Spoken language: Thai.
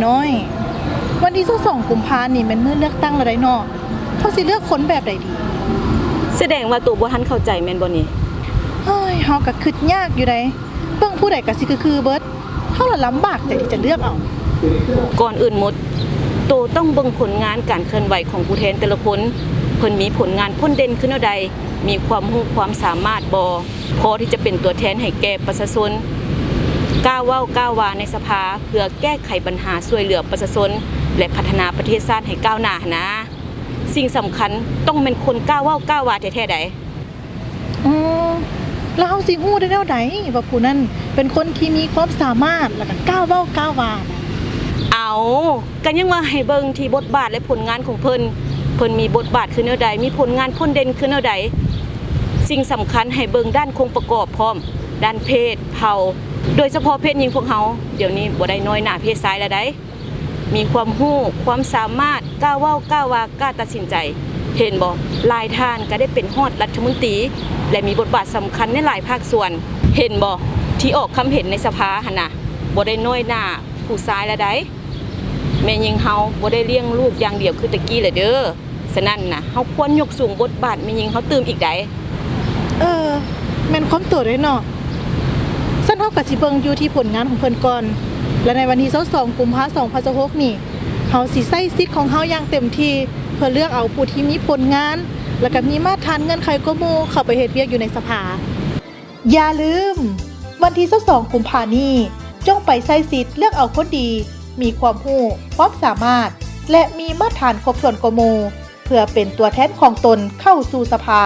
น้อยวันที่22กุมภาพันธ์นี่แม่นมื้อเลือกตั้งแล้วได้เนาะเฮาสิเลือกคนแบบใดดีแสดงว่าตัวบ่ทันเข้าใจแม่นบ่นี่เฮ้ยเฮาก็คิดยากอยู่ได้เบิ่งผู้ใดก็สิคือเบิดเฮาละลำบากใจที่จะเลือกเอาก่อนอื่นหมดโตต้องเบิ่งผลงานการเคลื่อนไหวของผู้แทนแต่ละคนเพิ่นมีผลงานพ้นเด่นขึ้นแนวใดมีความรู้ความสามารถบ่พอที่จะเป็นตัวแทนให้แก่ประชาชนก้าวเว้าก้าววาในสภาเพื่อแก้ไขปัญหาช่วยเหลือประชาชนและพัฒนาประเทศชาติให้ก้าวหน้านะสิ่งสำคัญต้องเป็นคนก้าวเว้าก้าววาแท้ๆใดอ๋อแล้วเฮาสิฮู้ได้แนวใดว่าผู้นั้นเป็นคนที่มีความสามารถแล้วก็ก้าวเว้าก้าววาเอาก็ยังว่าให้เบิ่งที่บทบาทและผลงานของเพิ่นมีบทบาทคือแนวใดมีผลงานพ้นเด่นคือแนวใดสิ่งสำคัญให้เบิ่งด้านคงประกอบพร้อมด้านเพศเผ่าโดยเฉพาะเพศหญิงพวกเฮาเดี๋ยวนี้บ่ได้น้อยหน้าเพศชายแล้วได้มีความรู้ความสามารถกล้าเว้ากล้าวากล้าตัดสินใจเห็นบ่หลายท่านก็ได้เป็นฮอดรัฐมนตรีและมีบทบาทสำคัญในหลายภาคส่วนเห็นบ่ที่ออกคำเห็นในสภาหั่นน่ะบ่ได้น้อยหน้าผู้ชายแล้วได้แม่หญิงเฮาบ่ได้เลี้ยงลูกอย่างเดียวคือตะกี้แหละเด้อฉะนั้นน่ะเฮาควรยกสูงบทบาทแม่หญิงเฮาตื่มอีกได้แม่นความตัวด้วยเนาะซั่นเฮาก็สิเบิ่งอยู่ที่ผลงานของเพิ่นก่อนและในวันที่22กุมภาพันธ์2026นี่เฮาสิใช้สิทธิ์ของเฮาอย่างเต็มที่เพื่อเลือกเอาผู้ที่มีผลงานแล้วก็มีมาตรฐานเงื่อนไขกว่าหมู่เข้าไปเฮ็ดเวียกอยู่ในสภาอย่าลืมวันที่22กุมภาพันธ์นี้จงไปใช้สิทธิ์เลือกเอาคนดีมีความรู้ความสามารถและมีมาตรฐานครบถ้วนกว่าหมู่เพื่อเป็นตัวแทนของตนเข้าสู่สภา